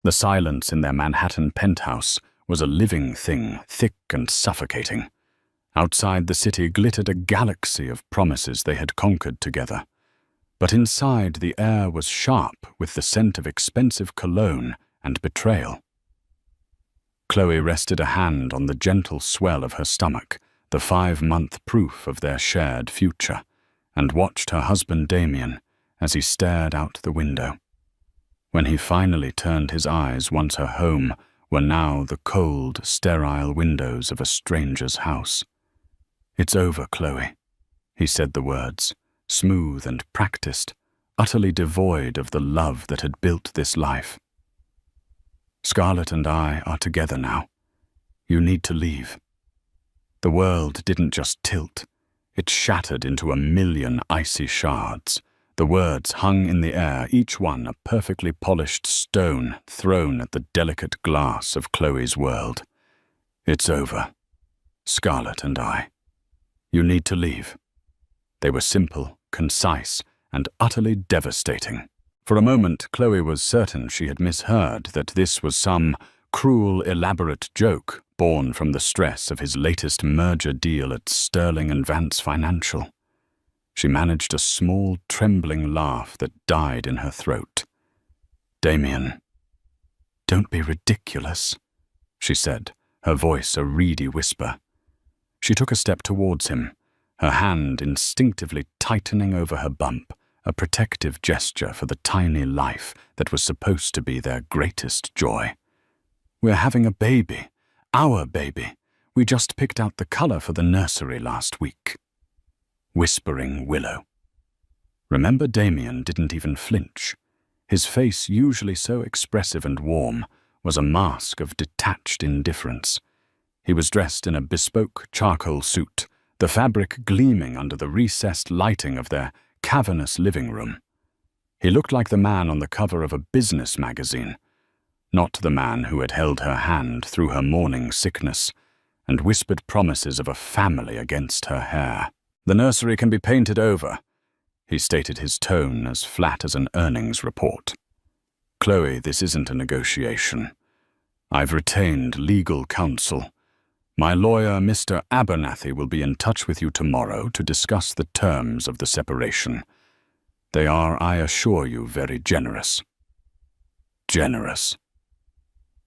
The silence in their Manhattan penthouse was a living thing, thick and suffocating. Outside the city glittered a galaxy of promises they had conquered together. But inside the air was sharp with the scent of expensive cologne and betrayal. Chloe rested a hand on the gentle swell of her stomach, the 5-month proof of their shared future, and watched her husband Damien as he stared out the window. When he finally turned his eyes once her home were now the cold, sterile windows of a stranger's house. "It's over, Chloe," he said the words, smooth and practiced, utterly devoid of the love that had built this life. "Scarlett and I are together now. You need to leave." The world didn't just tilt. It shattered into a million icy shards. The words hung in the air, each one a perfectly polished stone thrown at the delicate glass of Chloe's world. "It's over. Scarlett and I. You need to leave." They were simple, concise, and utterly devastating. For a moment, Chloe was certain she had misheard, that this was some cruel, elaborate joke born from the stress of his latest merger deal at Sterling and Vance Financial. She managed a small, trembling laugh that died in her throat. "Damien." "Don't be ridiculous," she said, her voice a reedy whisper. She took a step towards him, her hand instinctively tightening over her bump, a protective gesture for the tiny life that was supposed to be their greatest joy. "We're having a baby. Our baby. We just picked out the color for the nursery last week." Whispering willow. Remember, Damien didn't even flinch. His face, usually so expressive and warm, was a mask of detached indifference. He was dressed in a bespoke charcoal suit, the fabric gleaming under the recessed lighting of their cavernous living room. He looked like the man on the cover of a business magazine, not the man who had held her hand through her morning sickness and whispered promises of a family against her hair. "The nursery can be painted over," he stated, his tone as flat as an earnings report. "Chloe, this isn't a negotiation. I've retained legal counsel. My lawyer, Mr. Abernathy, will be in touch with you tomorrow to discuss the terms of the separation. They are, I assure you, very generous." Generous.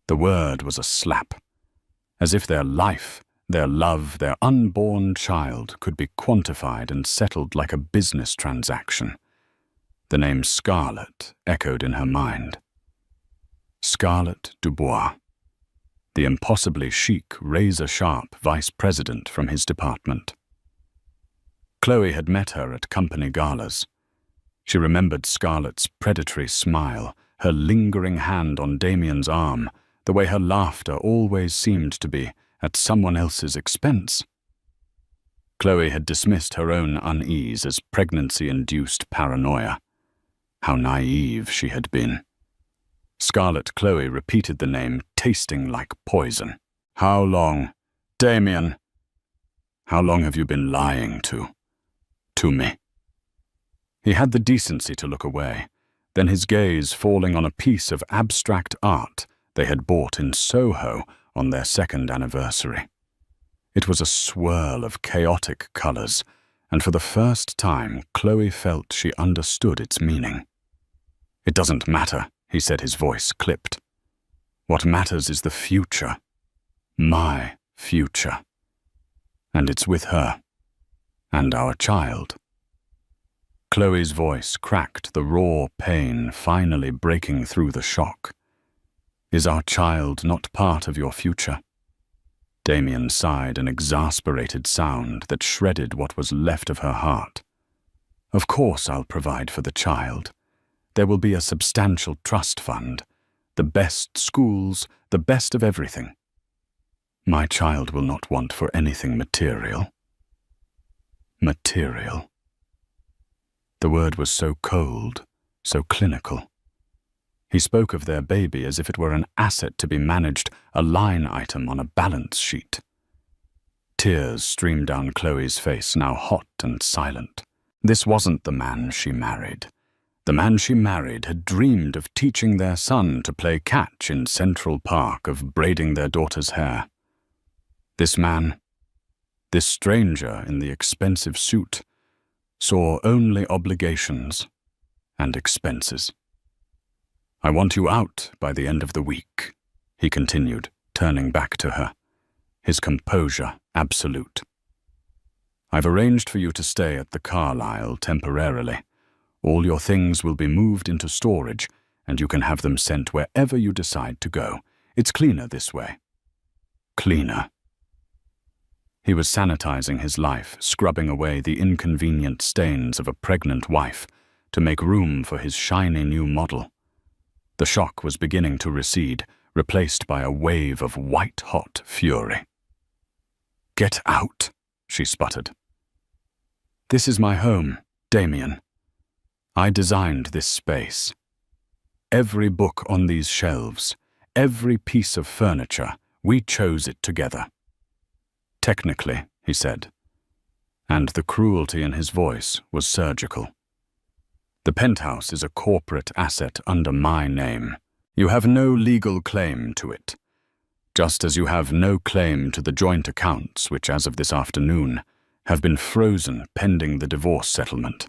The word was a slap. As if their life, their love, their unborn child could be quantified and settled like a business transaction. The name Scarlett echoed in her mind. Scarlett Dubois, the impossibly chic, razor-sharp vice president from his department. Chloe had met her at company galas. She remembered Scarlett's predatory smile, her lingering hand on Damien's arm, the way her laughter always seemed to be at someone else's expense. Chloe had dismissed her own unease as pregnancy-induced paranoia. How naive she had been. Scarlett Chloe repeated the name, tasting like poison. "How long? Damien! How long have you been lying to me?" He had the decency to look away, then his gaze falling on a piece of abstract art they had bought in Soho on their 2nd anniversary. It was a swirl of chaotic colors, and for the first time Chloe felt she understood its meaning. "It doesn't matter," he said, his voice clipped. "What matters is the future. My future. And it's with her. And our child." Chloe's voice cracked, the raw pain finally breaking through the shock. "Is our child not part of your future?" Damien sighed an exasperated sound that shredded what was left of her heart. "Of course I'll provide for the child. There will be a substantial trust fund, the best schools, the best of everything. My child will not want for anything material." Material. The word was so cold, so clinical. He spoke of their baby as if it were an asset to be managed, a line item on a balance sheet. Tears streamed down Chloe's face, now hot and silent. This wasn't the man she married. The man she married had dreamed of teaching their son to play catch in Central Park, of braiding their daughter's hair. This man, this stranger in the expensive suit, saw only obligations and expenses. "I want you out by the end of the week," he continued, turning back to her, his composure absolute. "I've arranged for you to stay at the Carlisle temporarily. All your things will be moved into storage, and you can have them sent wherever you decide to go. It's cleaner this way." Cleaner. He was sanitizing his life, scrubbing away the inconvenient stains of a pregnant wife to make room for his shiny new model. The shock was beginning to recede, replaced by a wave of white-hot fury. "Get out," she sputtered. "This is my home, Damien. I designed this space. Every book on these shelves, every piece of furniture, we chose it together." "Technically," he said, and the cruelty in his voice was surgical. "The penthouse is a corporate asset under my name. You have no legal claim to it, just as you have no claim to the joint accounts which, as of this afternoon, have been frozen pending the divorce settlement.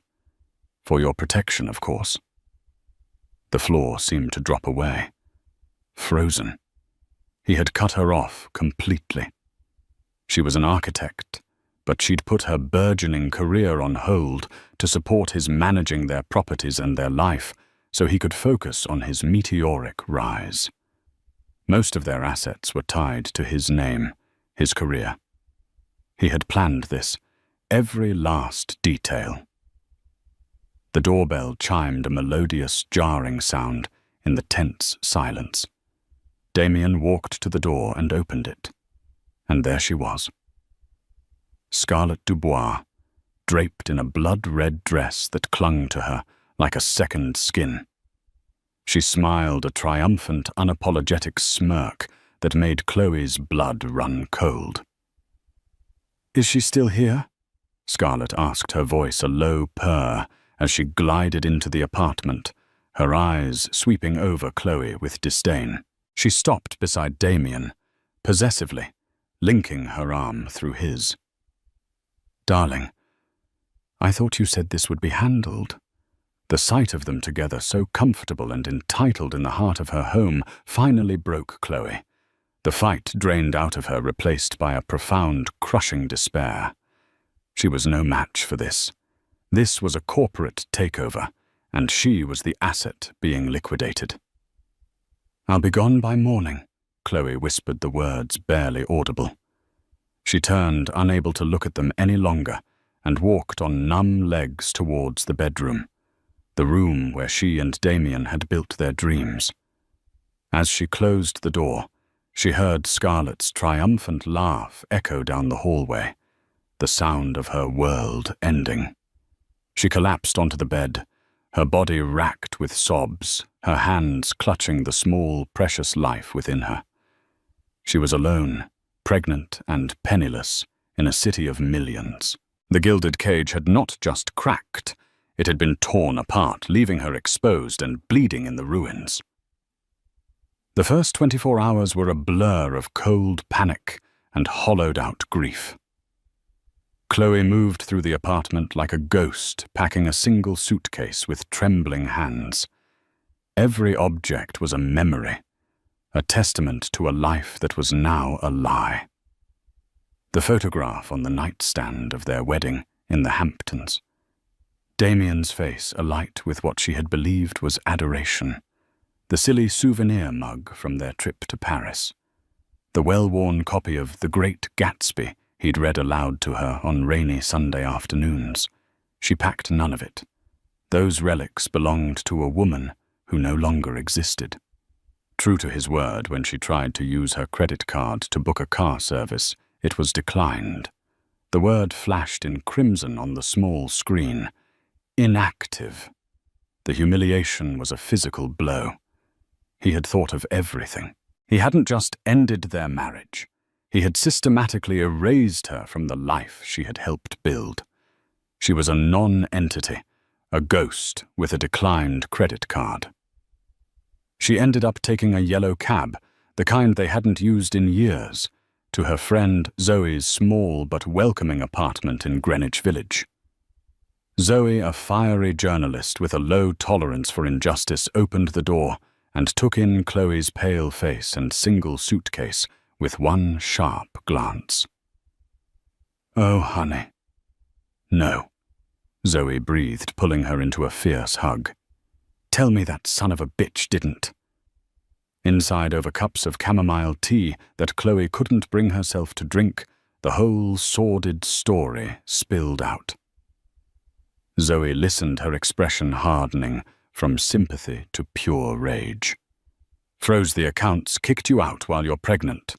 For your protection, of course." The floor seemed to drop away. Frozen. He had cut her off completely. She was an architect, but she'd put her burgeoning career on hold to support his managing their properties and their life so he could focus on his meteoric rise. Most of their assets were tied to his name, his career. He had planned this, every last detail. The doorbell chimed a melodious, jarring sound in the tense silence. Damien walked to the door and opened it. And there she was. Scarlett Dubois, draped in a blood-red dress that clung to her like a second skin. She smiled a triumphant, unapologetic smirk that made Chloe's blood run cold. "Is she still here?" Scarlett asked, her voice a low purr as she glided into the apartment, her eyes sweeping over Chloe with disdain. She stopped beside Damien, possessively, linking her arm through his. "Darling, I thought you said this would be handled." The sight of them together, so comfortable and entitled in the heart of her home, finally broke Chloe. The fight drained out of her, replaced by a profound, crushing despair. She was no match for this. This was a corporate takeover, and she was the asset being liquidated. "I'll be gone by morning," Chloe whispered the words barely audible. She turned, unable to look at them any longer, and walked on numb legs towards the bedroom, the room where she and Damien had built their dreams. As she closed the door, she heard Scarlett's triumphant laugh echo down the hallway, the sound of her world ending. She collapsed onto the bed, her body racked with sobs, her hands clutching the small, precious life within her. She was alone, pregnant and penniless, in a city of millions. The gilded cage had not just cracked, it had been torn apart, leaving her exposed and bleeding in the ruins. The first 24 hours were a blur of cold panic and hollowed-out grief. Chloe moved through the apartment like a ghost, packing a single suitcase with trembling hands. Every object was a memory, a testament to a life that was now a lie. The photograph on the nightstand of their wedding in the Hamptons. Damien's face alight with what she had believed was adoration. The silly souvenir mug from their trip to Paris. The well-worn copy of The Great Gatsby he'd read aloud to her on rainy Sunday afternoons. She packed none of it. Those relics belonged to a woman who no longer existed. True to his word, when she tried to use her credit card to book a car service, it was declined. The word flashed in crimson on the small screen. Inactive. The humiliation was a physical blow. He had thought of everything. He hadn't just ended their marriage. He had systematically erased her from the life she had helped build. She was a non-entity, a ghost with a declined credit card. She ended up taking a yellow cab, the kind they hadn't used in years, to her friend Zoe's small but welcoming apartment in Greenwich Village. Zoe, a fiery journalist with a low tolerance for injustice, opened the door and took in Chloe's pale face and single suitcase with one sharp glance. "Oh, honey." "No," Zoe breathed, pulling her into a fierce hug. "Tell me that son of a bitch didn't." Inside, over cups of chamomile tea that Chloe couldn't bring herself to drink, the whole sordid story spilled out. Zoe listened, her expression hardening from sympathy to pure rage. "Froze the accounts, kicked you out while you're pregnant."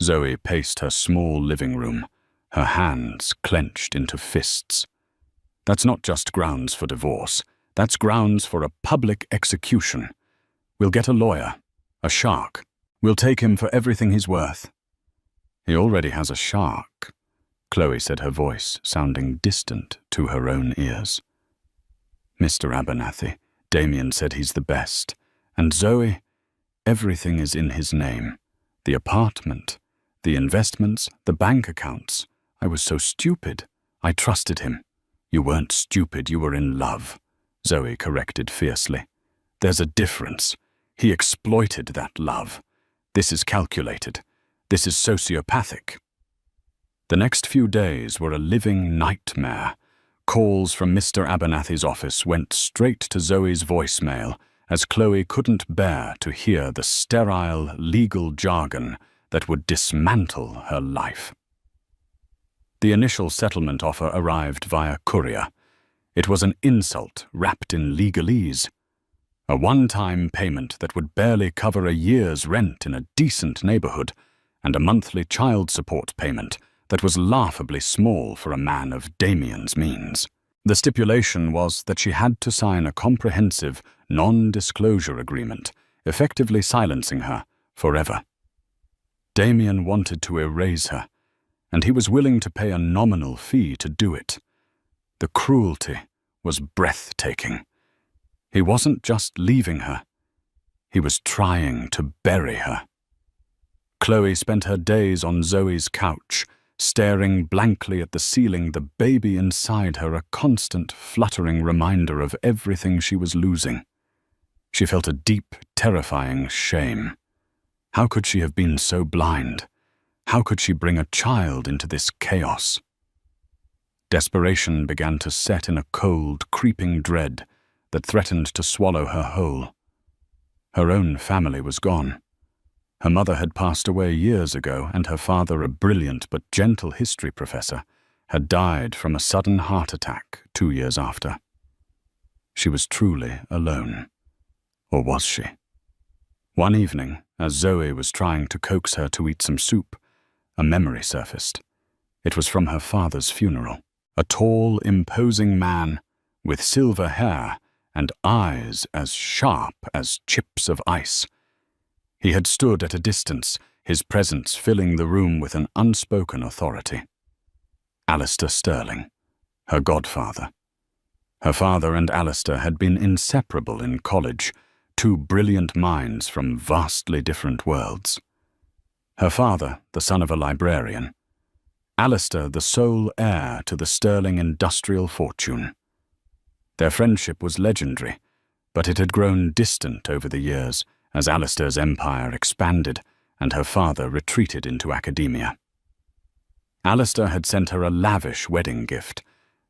Zoe paced her small living room, her hands clenched into fists. "That's not just grounds for divorce. That's grounds for a public execution. We'll get a lawyer, a shark. We'll take him for everything he's worth." "He already has a shark," Chloe said, her voice sounding distant to her own ears. "Mr. Abernathy, Damien said he's the best. And Zoe, everything is in his name. The apartment, the investments, the bank accounts. I was so stupid. I trusted him." "You weren't stupid, you were in love," Zoe corrected fiercely. "There's a difference. He exploited that love. This is calculated. This is sociopathic." The next few days were a living nightmare. Calls from Mr. Abernathy's office went straight to Zoe's voicemail, as Chloe couldn't bear to hear the sterile legal jargon that would dismantle her life. The initial settlement offer arrived via courier. It was an insult wrapped in legalese. A one-time payment that would barely cover a year's rent in a decent neighborhood, and a monthly child support payment that was laughably small for a man of Damien's means. The stipulation was that she had to sign a comprehensive, non-disclosure agreement, effectively silencing her forever. Damien wanted to erase her, and he was willing to pay a nominal fee to do it. The cruelty was breathtaking. He wasn't just leaving her. He was trying to bury her. Chloe spent her days on Zoe's couch, staring blankly at the ceiling, the baby inside her a constant fluttering reminder of everything she was losing. She felt a deep, terrifying shame. How could she have been so blind? How could she bring a child into this chaos? Desperation began to set in a cold, creeping dread that threatened to swallow her whole. Her own family was gone. Her mother had passed away years ago, and her father, a brilliant but gentle history professor, had died from a sudden heart attack 2 years after. She was truly alone. Or was she? One evening, as Zoe was trying to coax her to eat some soup, a memory surfaced. It was from her father's funeral. A tall, imposing man with silver hair and eyes as sharp as chips of ice. He had stood at a distance, his presence filling the room with an unspoken authority. Alistair Sterling, her godfather. Her father and Alistair had been inseparable in college, two brilliant minds from vastly different worlds. Her father, the son of a librarian. Alistair, the sole heir to the Sterling industrial fortune. Their friendship was legendary, but it had grown distant over the years as Alistair's empire expanded and her father retreated into academia. Alistair had sent her a lavish wedding gift,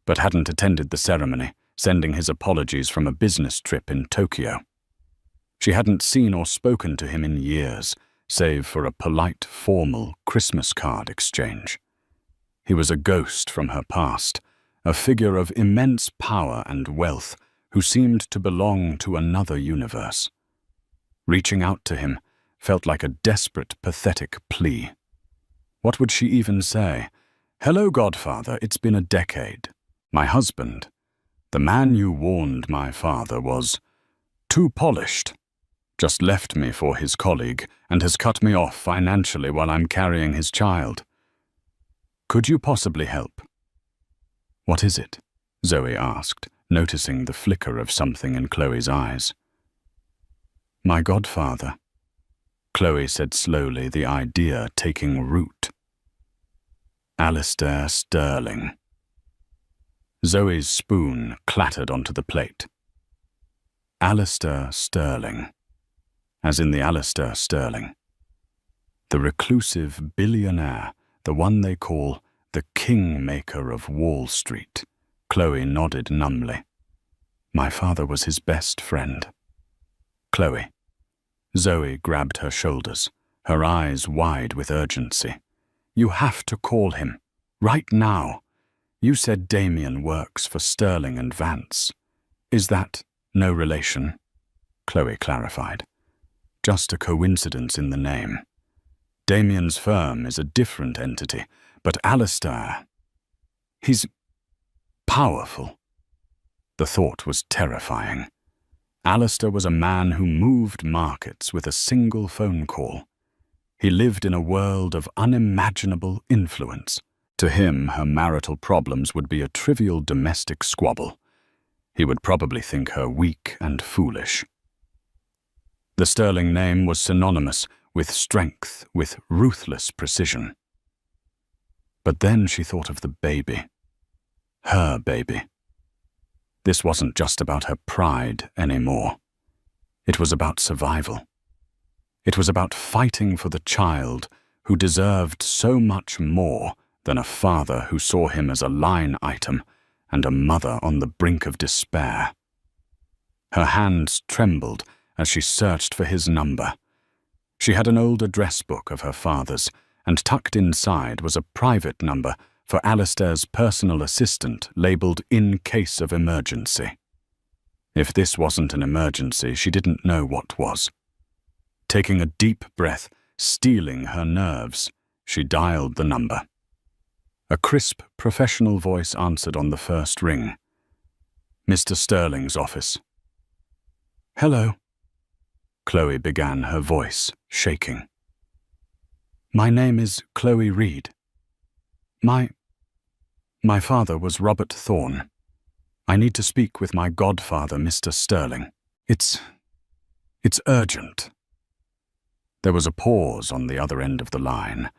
but hadn't attended the ceremony, sending his apologies from a business trip in Tokyo. She hadn't seen or spoken to him in years, save for a polite, formal Christmas card exchange. He was a ghost from her past, a figure of immense power and wealth who seemed to belong to another universe. Reaching out to him felt like a desperate, pathetic plea. What would she even say? "Hello, Godfather, it's been a decade. My husband, the man you warned my father was too polished, just left me for his colleague and has cut me off financially while I'm carrying his child. Could you possibly help?" "What is it?" Zoe asked, noticing the flicker of something in Chloe's eyes. "My godfather," Chloe said slowly, the idea taking root. "Alistair Sterling." Zoe's spoon clattered onto the plate. Alistair Sterling, as in the Alistair Sterling. The reclusive billionaire, the one they call the kingmaker of Wall Street. Chloe nodded numbly. "My father was his best friend." "Chloe." Zoe grabbed her shoulders, her eyes wide with urgency. "You have to call him. Right now. You said Damien works for Sterling and Vance. Is that no relation?" Chloe clarified. "Just a coincidence in the name. Damien's firm is a different entity, but Alistair, he's powerful." The thought was terrifying. Alistair was a man who moved markets with a single phone call. He lived in a world of unimaginable influence. To him, her marital problems would be a trivial domestic squabble. He would probably think her weak and foolish. The Sterling name was synonymous with strength, with ruthless precision. But then she thought of the baby. Her baby. This wasn't just about her pride anymore. It was about survival. It was about fighting for the child who deserved so much more than a father who saw him as a line item and a mother on the brink of despair. Her hands trembled as she searched for his number. She had an old address book of her father's, and tucked inside was a private number for Alistair's personal assistant labeled "in case of emergency." If this wasn't an emergency, she didn't know what was. Taking a deep breath, steeling her nerves, she dialed the number. A crisp, professional voice answered on the first ring. "Mr. Sterling's office." "Hello," Chloe began, her voice shaking. "My name is Chloe Reed. My father was Robert Thorne. I need to speak with my godfather, Mr. Sterling. It's urgent." There was a pause on the other end of the line,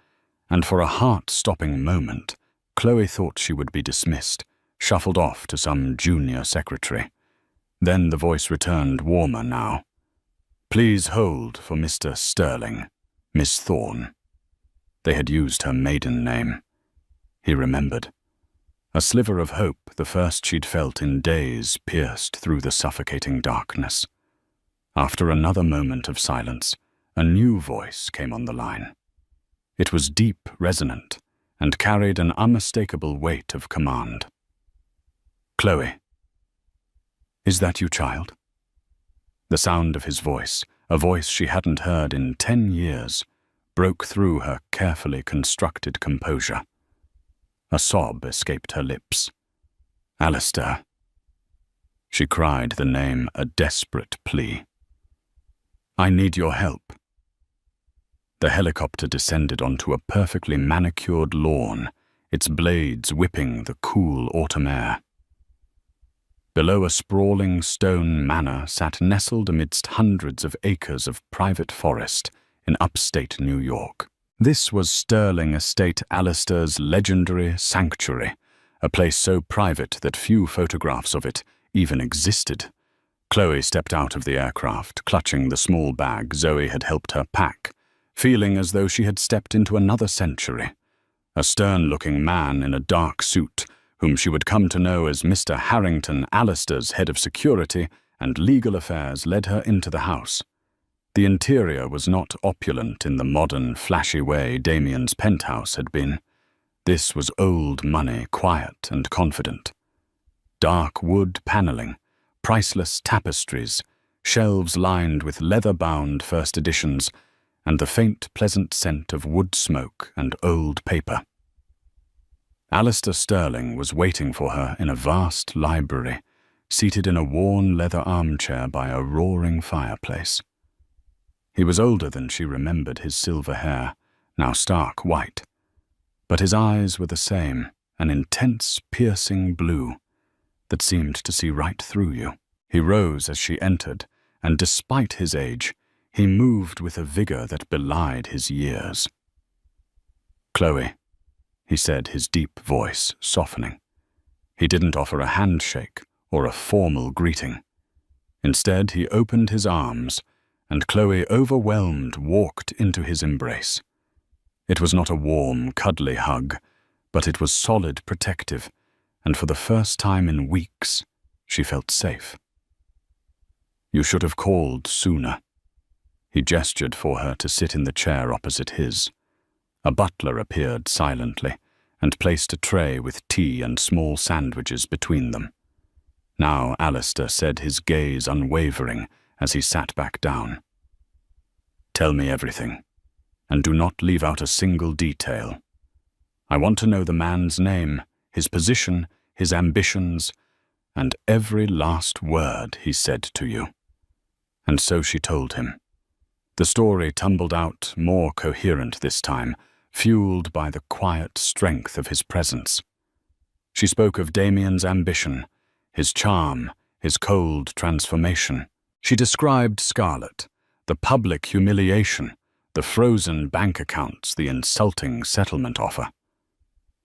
and for a heart-stopping moment, Chloe thought she would be dismissed, shuffled off to some junior secretary. Then the voice returned, warmer now. "Please hold for Mr. Sterling, Miss Thorne." They had used her maiden name. He remembered. A sliver of hope, the first she'd felt in days, pierced through the suffocating darkness. After another moment of silence, a new voice came on the line. It was deep, resonant, and carried an unmistakable weight of command. "Chloe, is that you, child?" The sound of his voice, a voice she hadn't heard in 10 years, broke through her carefully constructed composure. A sob escaped her lips. "Alistair." She cried the name, a desperate plea. "I need your help." The helicopter descended onto a perfectly manicured lawn, its blades whipping the cool autumn air. Below a sprawling stone manor sat nestled amidst hundreds of acres of private forest in upstate New York. This was Sterling Estate Alistair's legendary sanctuary, a place so private that few photographs of it even existed. Chloe stepped out of the aircraft, clutching the small bag Zoe had helped her pack, feeling as though she had stepped into another century. A stern-looking man in a dark suit, whom she would come to know as Mr. Harrington, Alistair's head of security and legal affairs, led her into the house. The interior was not opulent in the modern, flashy way Damien's penthouse had been. This was old money, quiet and confident. Dark wood paneling, priceless tapestries, shelves lined with leather-bound first editions, and the faint, pleasant scent of wood smoke and old paper. Alistair Sterling was waiting for her in a vast library, seated in a worn leather armchair by a roaring fireplace. He was older than she remembered his silver hair, now stark white. But his eyes were the same, an intense, piercing blue. that seemed to see right through you. He rose as she entered, and despite his age, he moved with a vigor that belied his years. "Chloe," he said, his deep voice softening. He didn't offer a handshake or a formal greeting. Instead, he opened his arms, and Chloe, overwhelmed, walked into his embrace. It was not a warm, cuddly hug, but it was solid, protective, and for the first time in weeks, she felt safe. "You should have called sooner." He gestured for her to sit in the chair opposite his. A butler appeared silently and placed a tray with tea and small sandwiches between them. Now Alistair said, his gaze unwavering as he sat back down. "Tell me everything, and do not leave out a single detail. I want to know the man's name, his position, his ambitions, and every last word he said to you." And so she told him. The story tumbled out more coherent this time, fueled by the quiet strength of his presence. She spoke of Damien's ambition, his charm, his cold transformation. She described Scarlett, the public humiliation, the frozen bank accounts, the insulting settlement offer.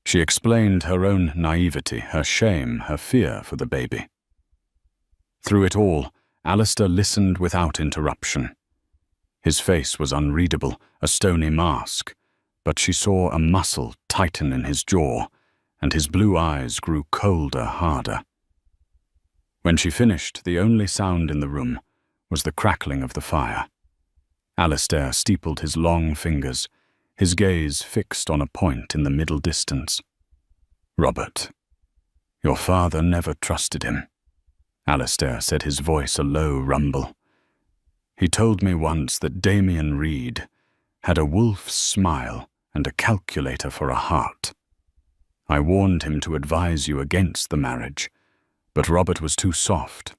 She explained her own naivety, her shame, her fear for the baby. Through it all, Alistair listened without interruption. His face was unreadable, a stony mask, but she saw a muscle tighten in his jaw, and his blue eyes grew colder, harder. When she finished, the only sound in the room was the crackling of the fire. Alistair steepled his long fingers, his gaze fixed on a point in the middle distance. "Robert, your father never trusted him," Alistair said, his voice a low rumble. "He told me once that Damien Reed had a wolf's smile and a calculator for a heart. I warned him to advise you against the marriage, but Robert was too soft.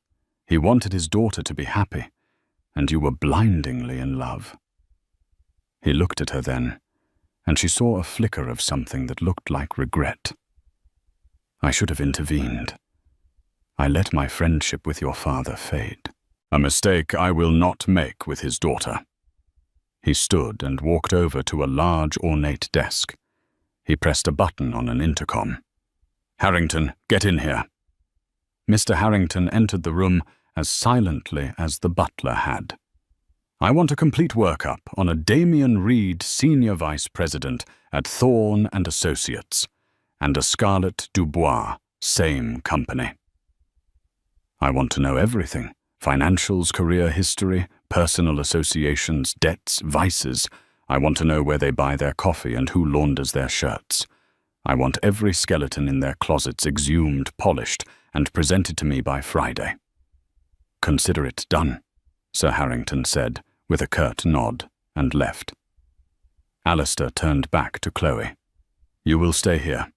He wanted his daughter to be happy, and you were blindingly in love." He looked at her then, and she saw a flicker of something that looked like regret. "I should have intervened. I let my friendship with your father fade. A mistake I will not make with his daughter." He stood and walked over to a large, ornate desk. He pressed a button on an intercom. "Harrington, get in here." Mr. Harrington entered the room as silently as the butler had. "I want a complete workup on a Damien Reed Senior Vice President at Thorne and Associates, and a Scarlett Dubois, same company. I want to know everything: financials, career history, personal associations, debts, vices. I want to know where they buy their coffee and who launders their shirts. I want every skeleton in their closets exhumed, polished, and presented to me by Friday." "Consider it done," Sir Harrington said, with a curt nod, and left. Alistair turned back to Chloe. "You will stay here.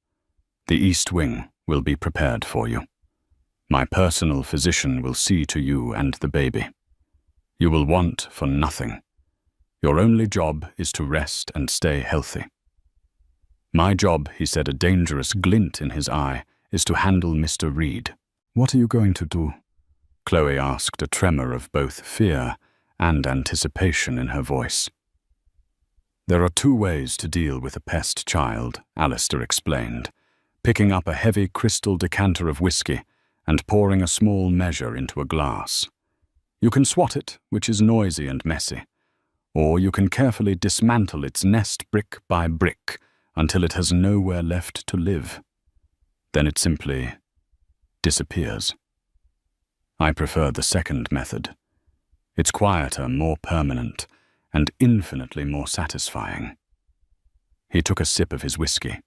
The East Wing will be prepared for you. My personal physician will see to you and the baby. You will want for nothing. Your only job is to rest and stay healthy. My job," he said, a dangerous glint in his eye, "is to handle Mr. Reed." "What are you going to do?" Chloe asked, a tremor of both fear and anticipation in her voice. "There are two ways to deal with a pest child," Alistair explained, picking up a heavy crystal decanter of whiskey and pouring a small measure into a glass. "You can swat it, which is noisy and messy, or you can carefully dismantle its nest brick by brick until it has nowhere left to live. Then it simply disappears. I prefer the second method. It's quieter, more permanent, and infinitely more satisfying." He took a sip of his whiskey.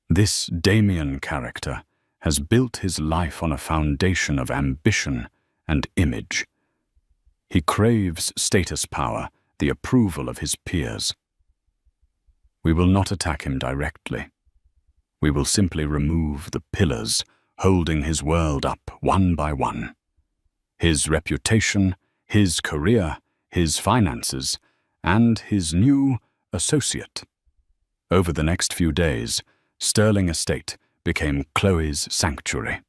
"This Damien character has built his life on a foundation of ambition and image. He craves status power, the approval of his peers. We will not attack him directly. We will simply remove the pillars holding his world up one by one. His reputation, his career, his finances, and his new associate. Over the next few days, Sterling Estate became Chloe's sanctuary.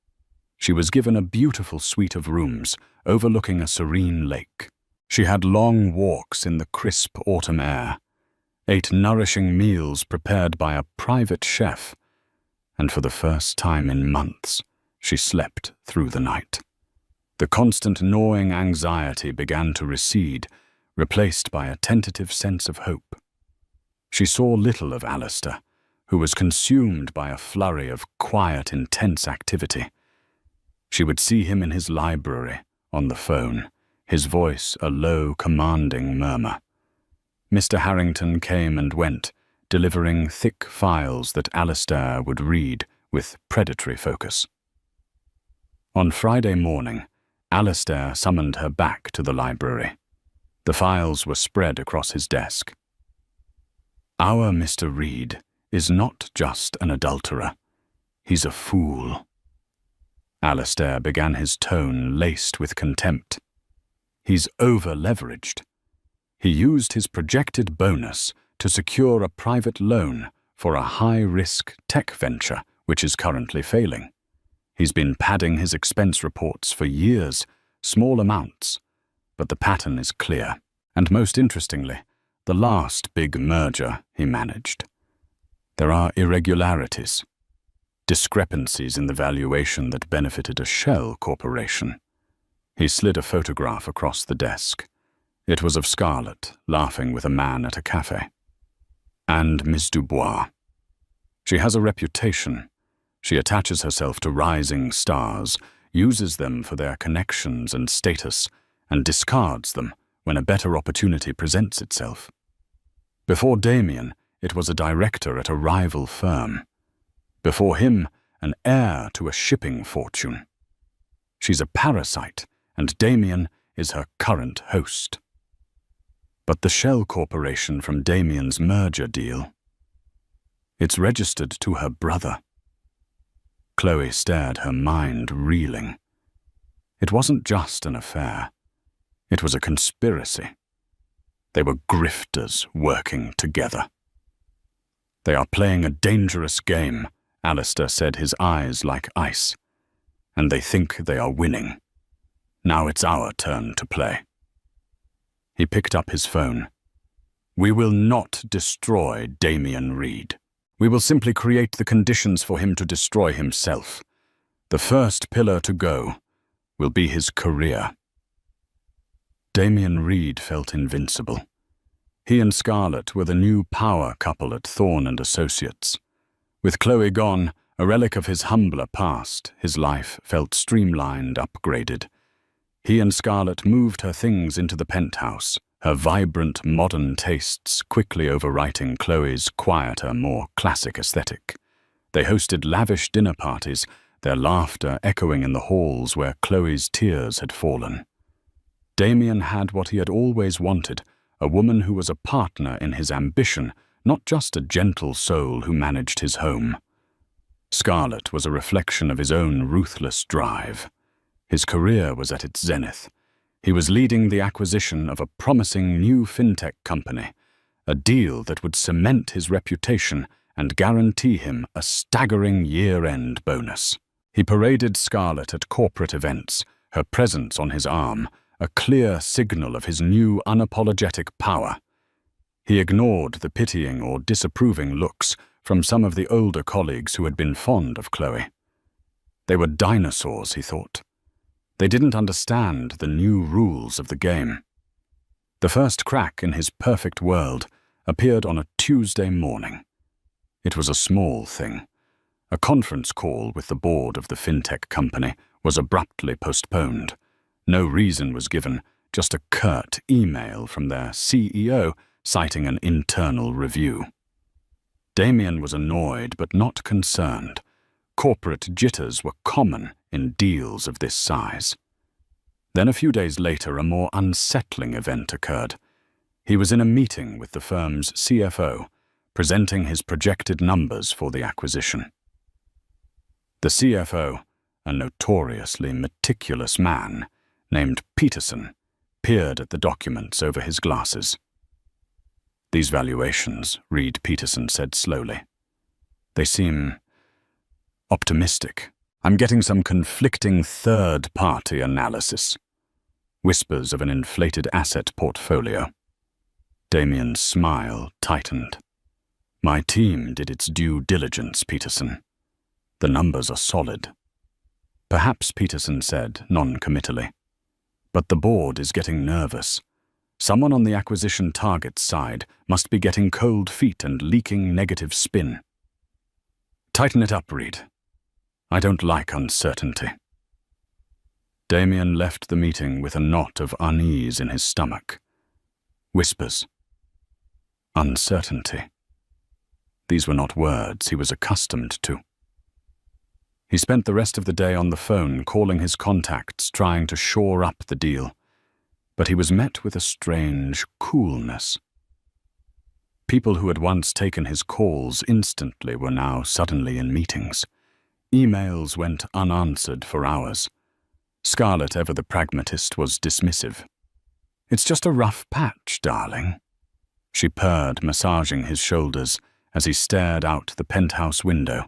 She was given a beautiful suite of rooms overlooking a serene lake. She had long walks in the crisp autumn air, ate nourishing meals prepared by a private chef, and for the first time in months, she slept through the night. The constant gnawing anxiety began to recede, replaced by a tentative sense of hope. She saw little of Alistair, who was consumed by a flurry of quiet, intense activity. She would see him in his library, on the phone, his voice a low, commanding murmur. Mr. Harrington came and went, delivering thick files that Alistair would read with predatory focus. On Friday morning, Alistair summoned her back to the library. The files were spread across his desk. "Our Mr. Reed is not just an adulterer. He's a fool." Alistair began, his tone laced with contempt. "He's over-leveraged. He used his projected bonus to secure a private loan for a high-risk tech venture which is currently failing. He's been padding his expense reports for years, small amounts, but the pattern is clear. And most interestingly, the last big merger he managed. There are irregularities, discrepancies in the valuation that benefited a shell corporation." He slid a photograph across the desk. It was of Scarlett, laughing with a man at a cafe. "And Miss Dubois. She has a reputation. She attaches herself to rising stars, uses them for their connections and status, and discards them when a better opportunity presents itself. Before Damien, it was a director at a rival firm. Before him, an heir to a shipping fortune. She's a parasite, and Damien is her current host. But the shell corporation from Damien's merger deal, it's registered to her brother." Chloe stared, her mind reeling. It wasn't just an affair. It was a conspiracy. They were grifters working together. "They are playing a dangerous game," Alistair said, his eyes like ice. "And they think they are winning. Now it's our turn to play." He picked up his phone. "We will not destroy Damien Reed. We will simply create the conditions for him to destroy himself. The first pillar to go will be his career." Damien Reed felt invincible. He and Scarlett were the new power couple at Thorne and Associates. With Chloe gone, a relic of his humbler past, his life felt streamlined, upgraded. He and Scarlett moved her things into the penthouse, her vibrant modern tastes quickly overwriting Chloe's quieter, more classic aesthetic. They hosted lavish dinner parties, their laughter echoing in the halls where Chloe's tears had fallen. Damien had what he had always wanted, a woman who was a partner in his ambition, not just a gentle soul who managed his home. Scarlett was a reflection of his own ruthless drive. His career was at its zenith. He was leading the acquisition of a promising new fintech company, a deal that would cement his reputation and guarantee him a staggering year-end bonus. He paraded Scarlett at corporate events, her presence on his arm, a clear signal of his new unapologetic power. He ignored the pitying or disapproving looks from some of the older colleagues who had been fond of Chloe. They were dinosaurs, he thought. They didn't understand the new rules of the game. The first crack in his perfect world appeared on a Tuesday morning. It was a small thing. A conference call with the board of the fintech company was abruptly postponed. No reason was given, just a curt email from their CEO citing an internal review. Damien was annoyed but not concerned. Corporate jitters were common in deals of this size. Then a few days later, a more unsettling event occurred. He was in a meeting with the firm's CFO, presenting his projected numbers for the acquisition. The CFO, a notoriously meticulous man named Peterson, peered at the documents over his glasses. "These valuations," Reed Peterson said slowly. "They seem optimistic." I'm getting some conflicting third-party analysis. Whispers of an inflated asset portfolio. Damien's smile tightened. My team did its due diligence, Peterson. The numbers are solid. Perhaps, Peterson said, non-committally. But the board is getting nervous. Someone on the acquisition target's side must be getting cold feet and leaking negative spin. Tighten it up, Reed. I don't like uncertainty. Damien left the meeting with a knot of unease in his stomach. Whispers. Uncertainty. These were not words he was accustomed to. He spent the rest of the day on the phone calling his contacts, trying to shore up the deal. But he was met with a strange coolness. People who had once taken his calls instantly were now suddenly in meetings. Emails went unanswered for hours. Scarlett, ever the pragmatist, was dismissive. It's just a rough patch, darling. She purred, massaging his shoulders as he stared out the penthouse window,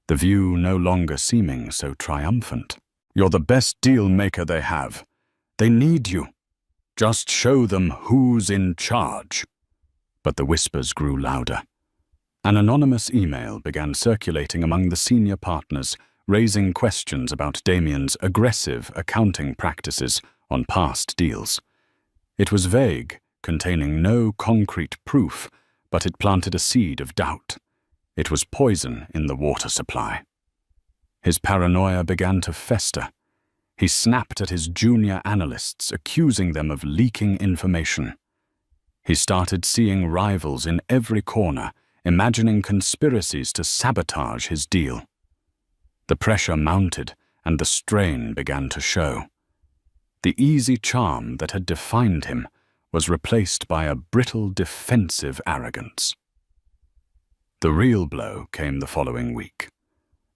the view no longer seeming so triumphant. You're the best deal maker they have. They need you. Just show them who's in charge. But the whispers grew louder. An anonymous email began circulating among the senior partners, raising questions about Damien's aggressive accounting practices on past deals. It was vague, containing no concrete proof, but it planted a seed of doubt. It was poison in the water supply. His paranoia began to fester. He snapped at his junior analysts, accusing them of leaking information. He started seeing rivals in every corner, imagining conspiracies to sabotage his deal. The pressure mounted, and the strain began to show. The easy charm that had defined him was replaced by a brittle defensive arrogance. The real blow came the following week.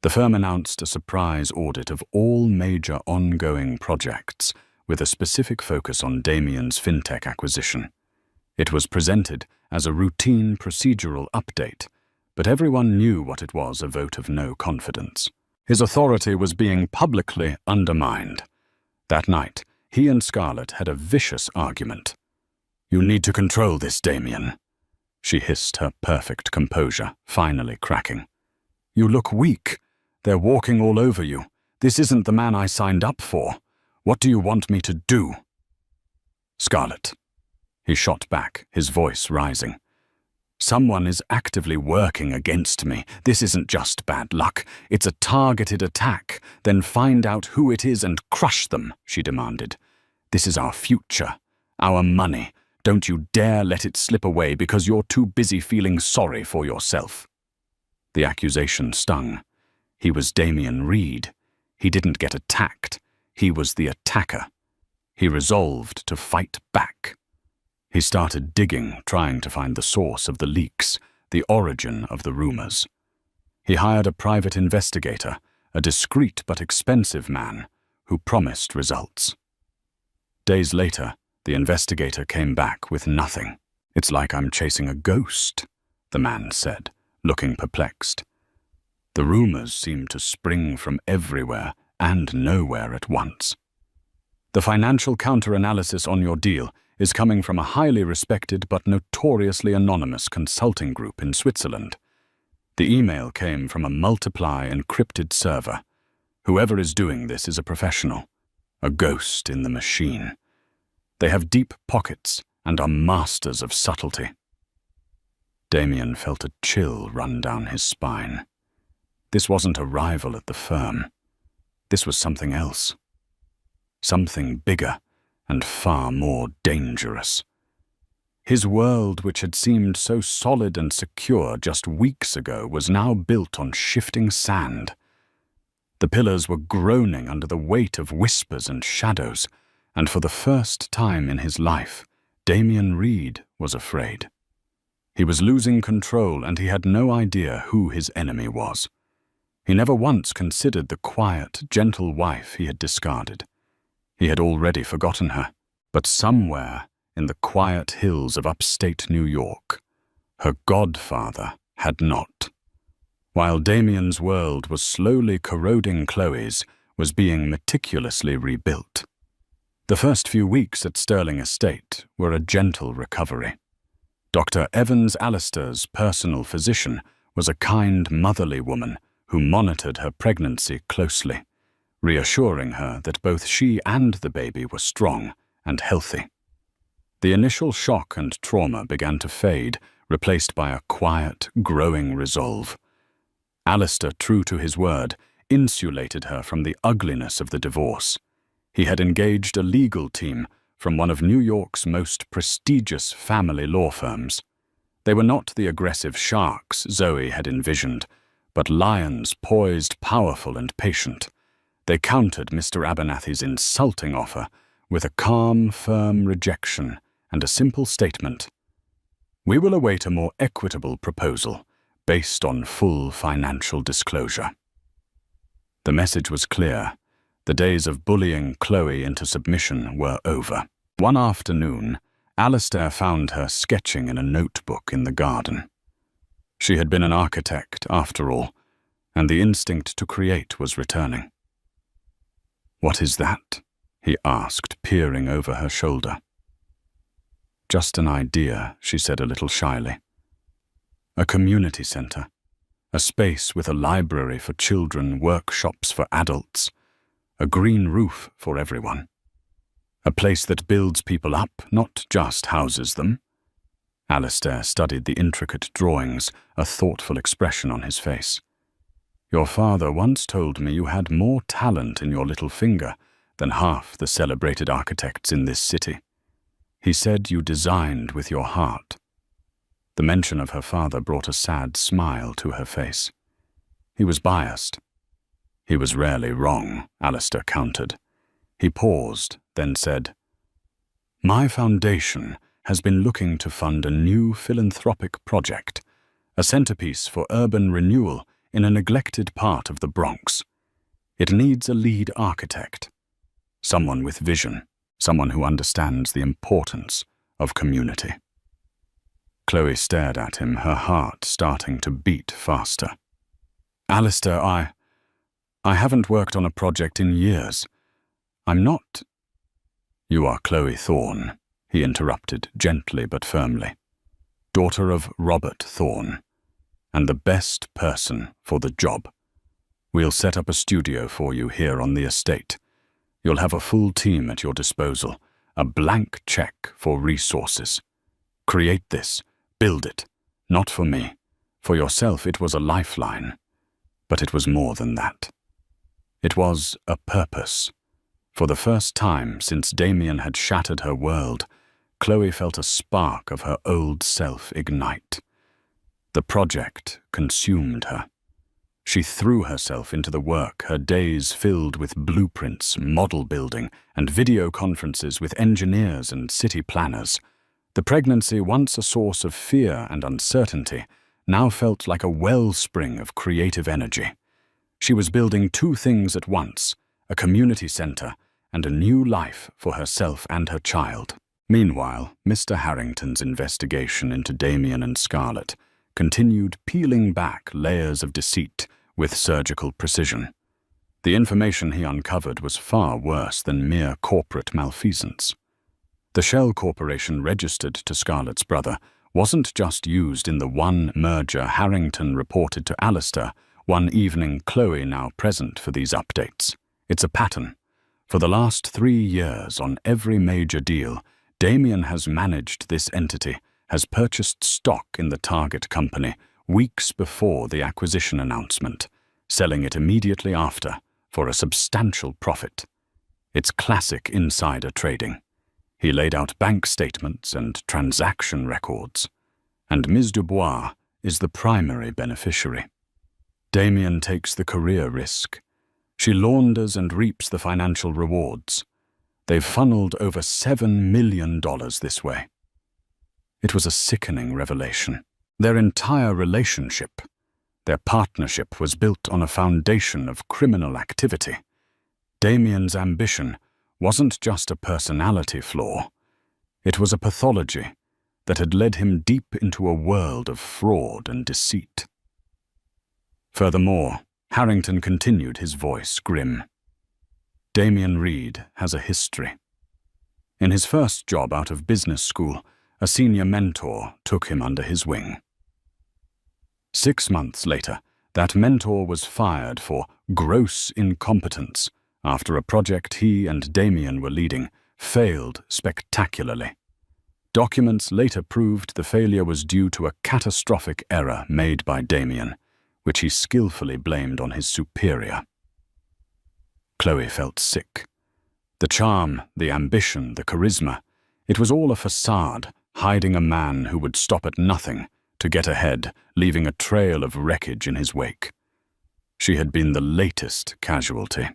The firm announced a surprise audit of all major ongoing projects, with a specific focus on Damien's fintech acquisition. It was presented as a routine procedural update, but everyone knew what it was, a vote of no confidence. His authority was being publicly undermined. That night, he and Scarlett had a vicious argument. You need to control this, Damien, she hissed, her perfect composure finally cracking. You look weak. They're walking all over you. This isn't the man I signed up for. What do you want me to do? Scarlett. He shot back, his voice rising. Someone is actively working against me. This isn't just bad luck. It's a targeted attack. Then find out who it is and crush them, she demanded. This is our future, our money. Don't you dare let it slip away because you're too busy feeling sorry for yourself. The accusation stung. He was Damien Reed. He didn't get attacked. He was the attacker. He resolved to fight back. He started digging, trying to find the source of the leaks, the origin of the rumors. He hired a private investigator, a discreet but expensive man, who promised results. Days later, the investigator came back with nothing. It's like I'm chasing a ghost, the man said, looking perplexed. The rumors seemed to spring from everywhere and nowhere at once. The financial counter-analysis on your deal is coming from a highly respected but notoriously anonymous consulting group in Switzerland. The email came from a multiply encrypted server. Whoever is doing this is a professional, a ghost in the machine. They have deep pockets and are masters of subtlety. Damien felt a chill run down his spine. This wasn't a rival at the firm. This was something else. Something bigger and far more dangerous. His world, which had seemed so solid and secure just weeks ago, was now built on shifting sand. The pillars were groaning under the weight of whispers and shadows, and for the first time in his life, Damien Reed was afraid. He was losing control, and he had no idea who his enemy was. He never once considered the quiet, gentle wife he had discarded. He had already forgotten her, but somewhere in the quiet hills of upstate New York, her godfather had not. while Damien's world was slowly corroding, Chloe's was being meticulously rebuilt. The first few weeks at Stirling Estate were a gentle recovery. Dr. Evans Alistair's personal physician was a kind, motherly woman who monitored her pregnancy closely, reassuring her that both she and the baby were strong and healthy. The initial shock and trauma began to fade, replaced by a quiet, growing resolve. Alistair, true to his word, insulated her from the ugliness of the divorce. He had engaged a legal team from one of New York's most prestigious family law firms. They were not the aggressive sharks Zoe had envisioned, but lions poised, powerful, and patient. They countered Mr. Abernathy's insulting offer with a calm, firm rejection and a simple statement: "We will await a more equitable proposal based on full financial disclosure." The message was clear. The days of bullying Chloe into submission were over. One afternoon, Alistair found her sketching in a notebook in the garden. She had been an architect, after all, and the instinct to create was returning. "What is that?" he asked, peering over her shoulder. "Just an idea," she said a little shyly. "A community center. A space with a library for children, workshops for adults, a green roof for everyone. A place that builds people up, not just houses them." Alistair studied the intricate drawings, a thoughtful expression on his face. "Your father once told me you had more talent in your little finger than half the celebrated architects in this city. He said you designed with your heart." The mention of her father brought a sad smile to her face. He was biased. He was rarely wrong, Alistair countered. He paused, then said, "My foundation has been looking to fund a new philanthropic project, a centerpiece for urban renewal in a neglected part of the Bronx. It needs a lead architect, someone with vision, someone who understands the importance of community." Chloe stared at him, her heart starting to beat faster. "Alistair, I haven't worked on a project in years. I'm not—" "You are Chloe Thorne," he interrupted gently but firmly. "Daughter of Robert Thorne, and the best person for the job. We'll set up a studio for you here on the estate. You'll have a full team at your disposal, a blank check for resources. Create this, build it, not for me. For yourself it was a lifeline, but it was more than that. It was a purpose." For the first time since Damien had shattered her world, Chloe felt a spark of her old self ignite. The project consumed her. She threw herself into the work, her days filled with blueprints, model building, and video conferences with engineers and city planners. The pregnancy, once a source of fear and uncertainty, now felt like a wellspring of creative energy. She was building two things at once: a community center and a new life for herself and her child. Meanwhile, Mr. Harrington's investigation into Damien and Scarlett continued peeling back layers of deceit with surgical precision. The information he uncovered was far worse than mere corporate malfeasance. The shell corporation registered to Scarlett's brother wasn't just used in the one merger Harrington reported to Alistair one evening, Chloe now present for these updates. It's a pattern. For the last 3 years, on every major deal, Damien has managed this entity, has purchased stock in the target company weeks before the acquisition announcement, selling it immediately after for a substantial profit. It's classic insider trading. He laid out bank statements and transaction records, and Ms. Dubois is the primary beneficiary. Damien takes the career risk. She launders and reaps the financial rewards. They've funneled over $7 million this way. It was a sickening revelation. Their entire relationship, their partnership, was built on a foundation of criminal activity. Damien's ambition wasn't just a personality flaw. It was a pathology that had led him deep into a world of fraud and deceit. Furthermore, Harrington continued, his voice grim. Damian Reed has a history. In his first job out of business school, a senior mentor took him under his wing. 6 months later, that mentor was fired for gross incompetence after a project he and Damian were leading failed spectacularly. Documents later proved the failure was due to a catastrophic error made by Damian, which he skillfully blamed on his superior. Chloe felt sick. The charm, the ambition, the charisma, it was all a facade, hiding a man who would stop at nothing to get ahead, leaving a trail of wreckage in his wake. She had been the latest casualty.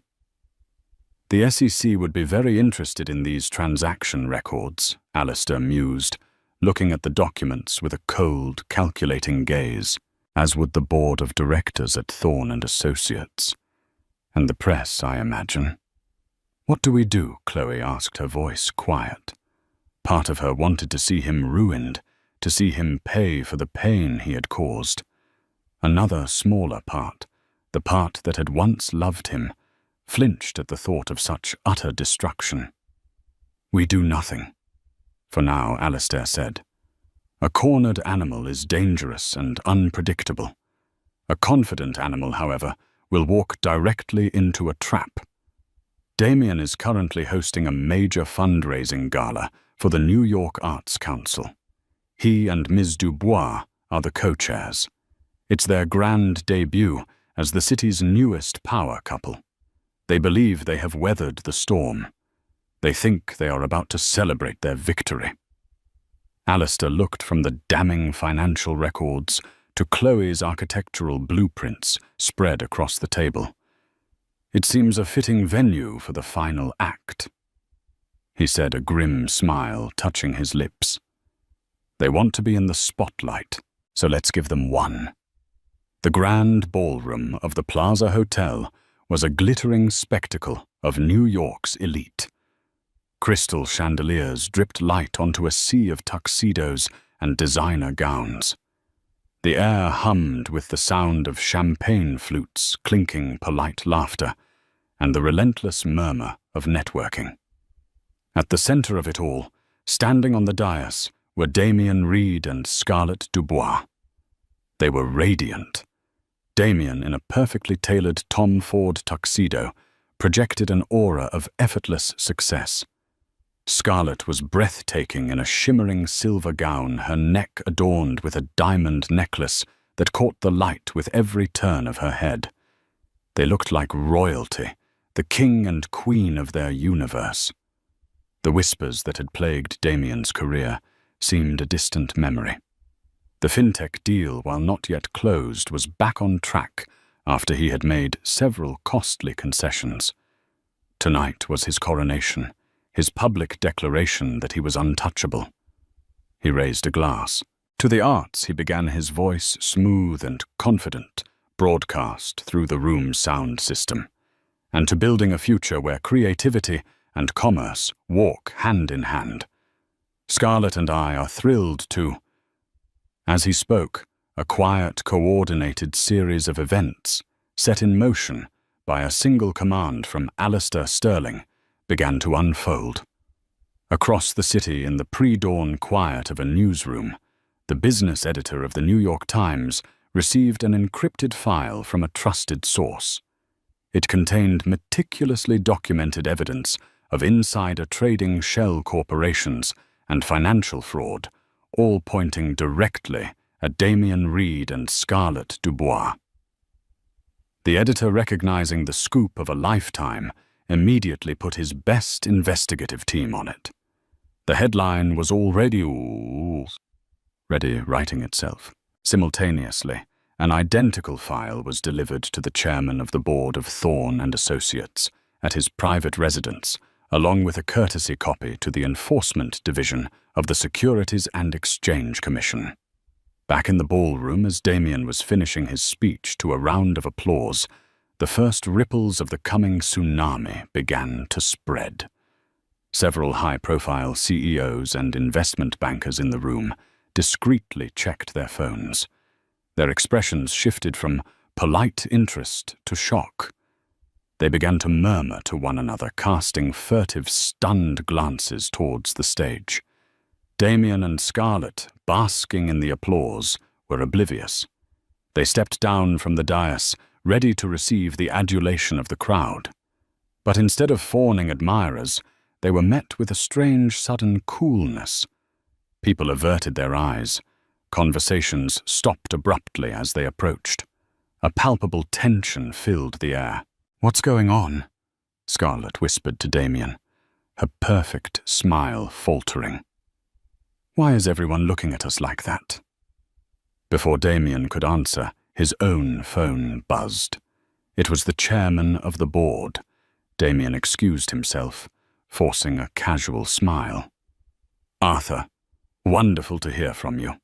The SEC would be very interested in these transaction records, Alistair mused, looking at the documents with a cold, calculating gaze, as would the board of directors at Thorne and Associates. And the press, I imagine. What do we do? Chloe asked, her voice quiet. Part of her wanted to see him ruined, to see him pay for the pain he had caused. Another smaller part, the part that had once loved him, flinched at the thought of such utter destruction. We do nothing. For now, Alistair said. A cornered animal is dangerous and unpredictable. A confident animal, however, will walk directly into a trap. Damian is currently hosting a major fundraising gala for the New York Arts Council. He and Ms. Dubois are the co-chairs. It's their grand debut as the city's newest power couple. They believe they have weathered the storm. They think they are about to celebrate their victory. Alistair looked from the damning financial records to Chloe's architectural blueprints spread across the table. It seems a fitting venue for the final act, he said, a grim smile touching his lips. They want to be in the spotlight, so let's give them one. The grand ballroom of the Plaza Hotel was a glittering spectacle of New York's elite. Crystal chandeliers dripped light onto a sea of tuxedos and designer gowns. The air hummed with the sound of champagne flutes clinking polite laughter and the relentless murmur of networking. At the center of it all, standing on the dais, were Damian Reed and Scarlett Dubois. They were radiant. Damian, in a perfectly tailored Tom Ford tuxedo, projected an aura of effortless success. Scarlett was breathtaking in a shimmering silver gown, her neck adorned with a diamond necklace that caught the light with every turn of her head. They looked like royalty, the king and queen of their universe. The whispers that had plagued Damian's career seemed a distant memory. The fintech deal, while not yet closed, was back on track after he had made several costly concessions. Tonight was his coronation, his public declaration that he was untouchable. He raised a glass. To the arts, he began, his voice smooth and confident, broadcast through the room's sound system, and to building a future where creativity and commerce walk hand in hand. Scarlett and I are thrilled to... As he spoke, a quiet, coordinated series of events, set in motion by a single command from Alistair Sterling, began to unfold. Across the city, in the pre-dawn quiet of a newsroom, the business editor of the New York Times received an encrypted file from a trusted source. It contained meticulously documented evidence of insider trading, shell corporations, and financial fraud, all pointing directly at Damian Reed and Scarlett Dubois. The editor, recognizing the scoop of a lifetime, immediately put his best investigative team on it. The headline was already ready writing itself. Simultaneously, an identical file was delivered to the chairman of the board of Thorne and Associates at his private residence, along with a courtesy copy to the Enforcement Division of the Securities and Exchange Commission. Back in the ballroom, as Damian was finishing his speech to a round of applause, the first ripples of the coming tsunami began to spread. Several high-profile CEOs and investment bankers in the room discreetly checked their phones. Their expressions shifted from polite interest to shock. They began to murmur to one another, casting furtive, stunned glances towards the stage. Damien and Scarlett, basking in the applause, were oblivious. They stepped down from the dais, ready to receive the adulation of the crowd. But instead of fawning admirers, they were met with a strange, sudden coolness. People averted their eyes. Conversations stopped abruptly as they approached. A palpable tension filled the air. "What's going on?" Scarlett whispered to Damien, her perfect smile faltering. "Why is everyone looking at us like that?" Before Damien could answer, his own phone buzzed. It was the chairman of the board. Damien excused himself, forcing a casual smile. "Arthur, wonderful to hear from you.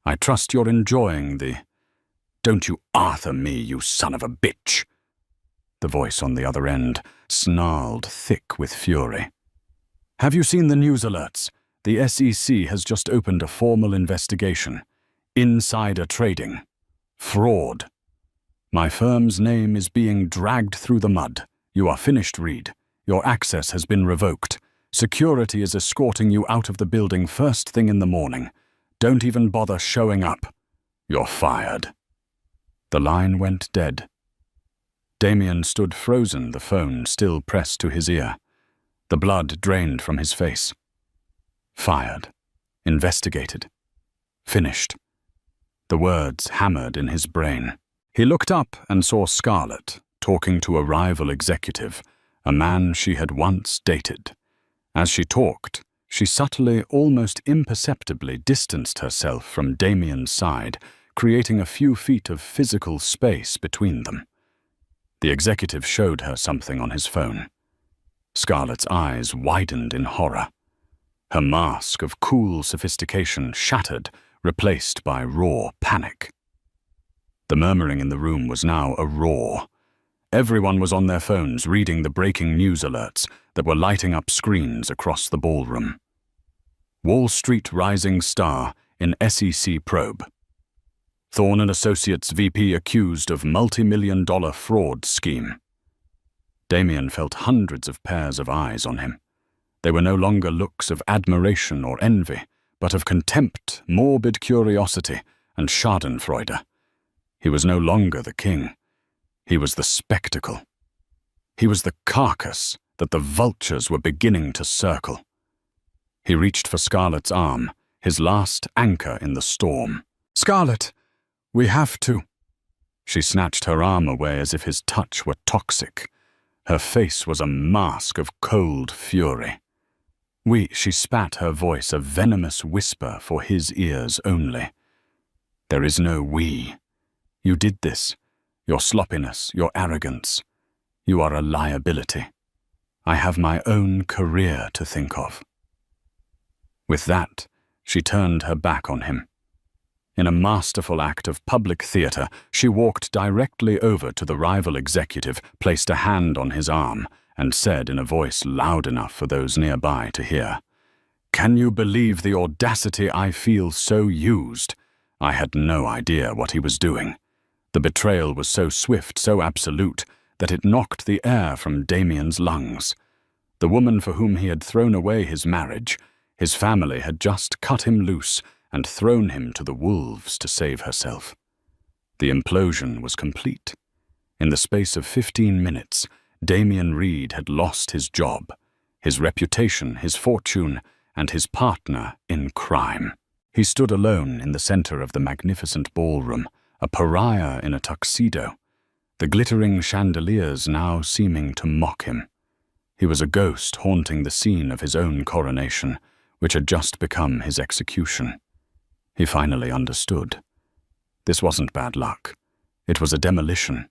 I trust you're enjoying the—" "Don't you Arthur me, you son of a bitch!" The voice on the other end snarled thick with fury. "Have you seen the news alerts? The SEC has just opened a formal investigation. Insider trading. Fraud. My firm's name is being dragged through the mud. You are finished, Reed. Your access has been revoked. Security is escorting you out of the building first thing in the morning. Don't even bother showing up. You're fired." The line went dead. Damien stood frozen, the phone still pressed to his ear. The blood drained from his face. Fired. Investigated. Finished. The words hammered in his brain. He looked up and saw Scarlett talking to a rival executive, a man she had once dated. As she talked, she subtly, almost imperceptibly distanced herself from Damien's side, creating a few feet of physical space between them. The executive showed her something on his phone. Scarlett's eyes widened in horror. Her mask of cool sophistication shattered, replaced by raw panic. The murmuring in the room was now a roar. Everyone was on their phones reading the breaking news alerts that were lighting up screens across the ballroom. Wall Street rising star in SEC probe. Thorne & Associates VP accused of multi-million-dollar fraud scheme. Damien felt hundreds of pairs of eyes on him. They were no longer looks of admiration or envy, but of contempt, morbid curiosity, and schadenfreude. He was no longer the king. He was the spectacle. He was the carcass that the vultures were beginning to circle. He reached for Scarlett's arm, his last anchor in the storm. "Scarlett, we have to." She snatched her arm away as if his touch were toxic. Her face was a mask of cold fury. She spat, her voice a venomous whisper for his ears only. "There is no we. You did this. Your sloppiness, your arrogance. You are a liability. I have my own career to think of." With that, she turned her back on him. In a masterful act of public theater, she walked directly over to the rival executive, placed a hand on his arm, and said in a voice loud enough for those nearby to hear, "Can you believe the audacity I feel so used? I had no idea what he was doing. The betrayal was so swift, so absolute, that it knocked the air from Damien's lungs. The woman for whom he had thrown away his marriage, his family had just cut him loose and thrown him to the wolves to save herself. The implosion was complete. In the space of 15 minutes, Damien Reed had lost his job, his reputation, his fortune, and his partner in crime. He stood alone in the center of the magnificent ballroom, a pariah in a tuxedo, the glittering chandeliers now seeming to mock him. He was a ghost haunting the scene of his own coronation, which had just become his execution. He finally understood. This wasn't bad luck. It was a demolition.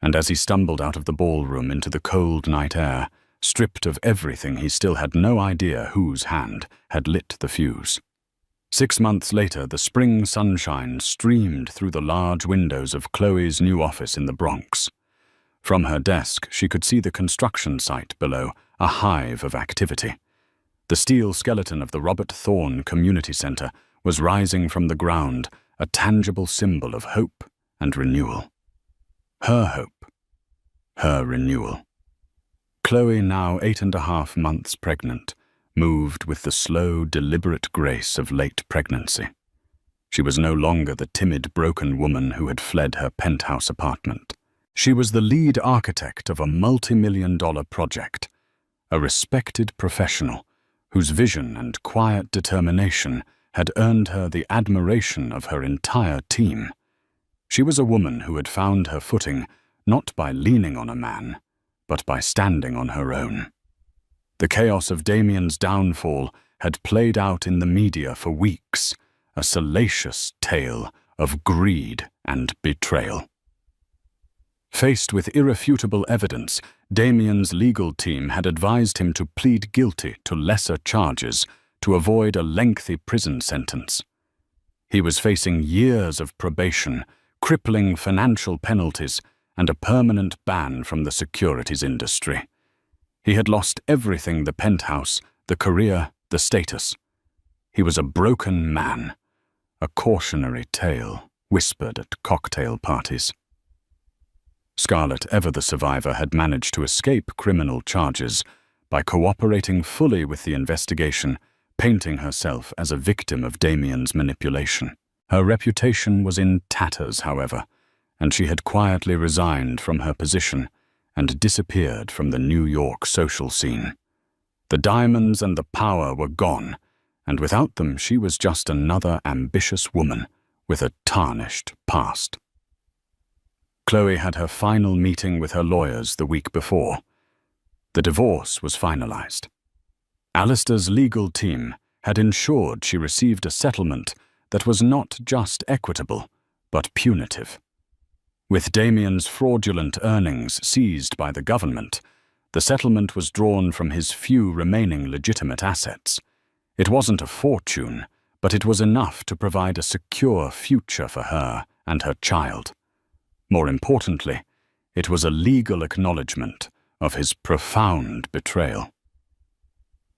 And as he stumbled out of the ballroom into the cold night air, stripped of everything, he still had no idea whose hand had lit the fuse. 6 months later, the spring sunshine streamed through the large windows of Chloe's new office in the Bronx. From her desk, she could see the construction site below, a hive of activity. The steel skeleton of the Robert Thorne Community Center was rising from the ground, a tangible symbol of hope and renewal. Her hope, her renewal. Chloe, now 8.5 months pregnant, moved with the slow, deliberate grace of late pregnancy. She was no longer the timid, broken woman who had fled her penthouse apartment. She was the lead architect of a multi-million-dollar project, a respected professional whose vision and quiet determination had earned her the admiration of her entire team. She was a woman who had found her footing not by leaning on a man, but by standing on her own. The chaos of Damien's downfall had played out in the media for weeks, a salacious tale of greed and betrayal. Faced with irrefutable evidence, Damien's legal team had advised him to plead guilty to lesser charges to avoid a lengthy prison sentence. He was facing years of probation, crippling financial penalties, and a permanent ban from the securities industry. He had lost everything: the penthouse, the career, the status. He was a broken man, a cautionary tale whispered at cocktail parties. Scarlett, ever the survivor, had managed to escape criminal charges by cooperating fully with the investigation, painting herself as a victim of Damien's manipulation. Her reputation was in tatters, however, and she had quietly resigned from her position and disappeared from the New York social scene. The diamonds and the power were gone, and without them she was just another ambitious woman with a tarnished past. Chloe had her final meeting with her lawyers the week before. The divorce was finalized. Alistair's legal team had ensured she received a settlement that was not just equitable, but punitive. With Damien's fraudulent earnings seized by the government, the settlement was drawn from his few remaining legitimate assets. It wasn't a fortune, but it was enough to provide a secure future for her and her child. More importantly, it was a legal acknowledgement of his profound betrayal.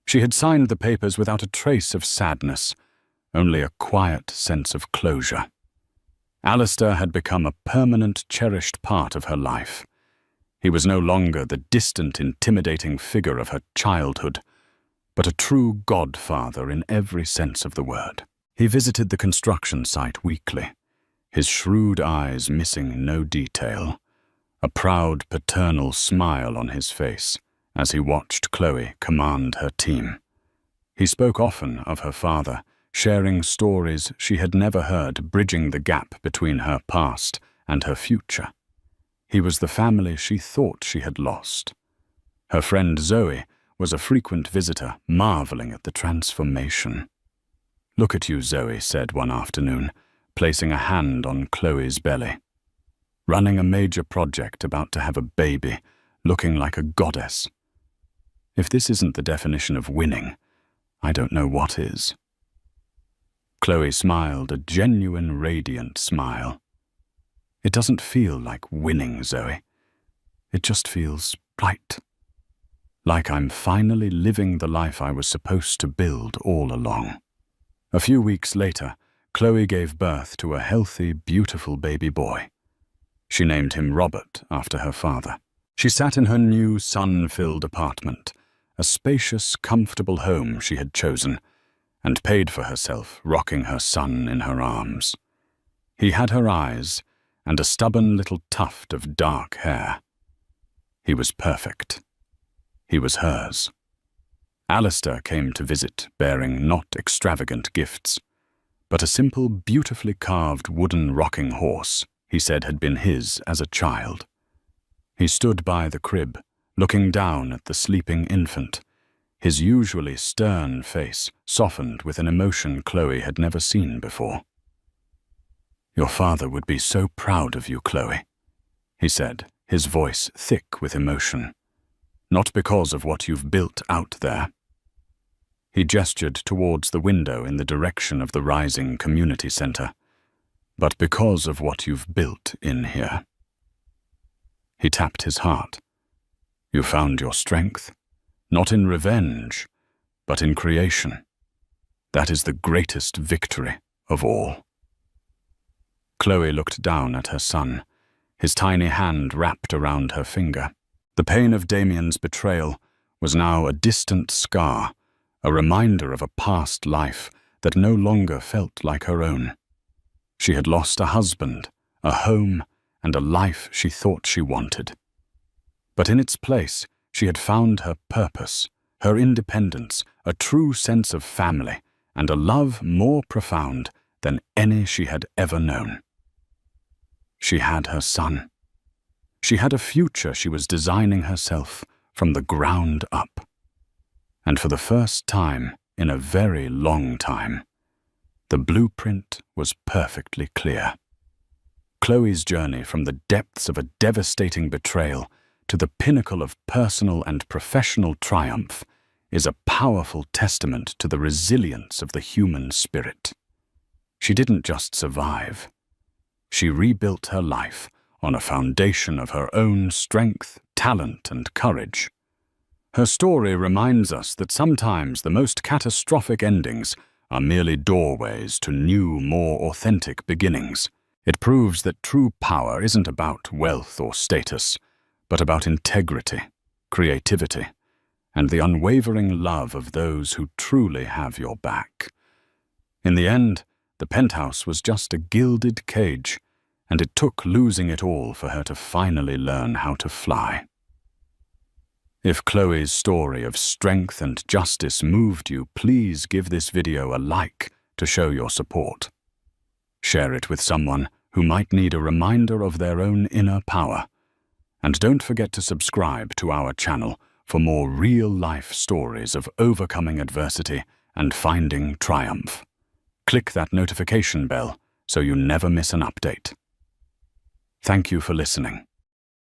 She had signed the papers without a trace of sadness, only a quiet sense of closure. Alistair had become a permanent, cherished part of her life. He was no longer the distant, intimidating figure of her childhood, but a true godfather in every sense of the word. He visited the construction site weekly, his shrewd eyes missing no detail, a proud paternal smile on his face as he watched Chloe command her team. He spoke often of her father, sharing stories she had never heard, bridging the gap between her past and her future. He was the family she thought she had lost. Her friend Zoe was a frequent visitor, marveling at the transformation. "Look at you," Zoe said one afternoon, placing a hand on Chloe's belly. "Running a major project, about to have a baby, looking like a goddess. If this isn't the definition of winning, I don't know what is." Chloe smiled, a genuine, radiant smile. "It doesn't feel like winning, Zoe. It just feels right. Like I'm finally living the life I was supposed to build all along." A few weeks later, Chloe gave birth to a healthy, beautiful baby boy. She named him Robert after her father. She sat in her new sun-filled apartment, a spacious, comfortable home she had chosen, and paid for herself, rocking her son in her arms. He had her eyes and a stubborn little tuft of dark hair. He was perfect. He was hers. Alistair came to visit, bearing not extravagant gifts, but a simple, beautifully carved wooden rocking horse he said had been his as a child. He stood by the crib, looking down at the sleeping infant, his usually stern face softened with an emotion Chloe had never seen before. "Your father would be so proud of you, Chloe," he said, his voice thick with emotion. "Not because of what you've built out there." He gestured towards the window in the direction of the rising community center, "but because of what you've built in here." He tapped his heart. "You found your strength, not in revenge, but in creation. That is the greatest victory of all." Chloe looked down at her son, his tiny hand wrapped around her finger. The pain of Damien's betrayal was now a distant scar, a reminder of a past life that no longer felt like her own. She had lost a husband, a home, and a life she thought she wanted. But in its place, she had found her purpose, her independence, a true sense of family, and a love more profound than any she had ever known. She had her son. She had a future she was designing herself from the ground up. And for the first time in a very long time, the blueprint was perfectly clear. Chloe's journey from the depths of a devastating betrayal to the pinnacle of personal and professional triumph is a powerful testament to the resilience of the human spirit. She didn't just survive. She rebuilt her life on a foundation of her own strength, talent, and courage. Her story reminds us that sometimes the most catastrophic endings are merely doorways to new, more authentic beginnings. It proves that true power isn't about wealth or status, but about integrity, creativity, and the unwavering love of those who truly have your back. In the end, the penthouse was just a gilded cage, and it took losing it all for her to finally learn how to fly. If Chloe's story of strength and justice moved you, please give this video a like to show your support. Share it with someone who might need a reminder of their own inner power. And don't forget to subscribe to our channel for more real-life stories of overcoming adversity and finding triumph. Click that notification bell so you never miss an update. Thank you for listening.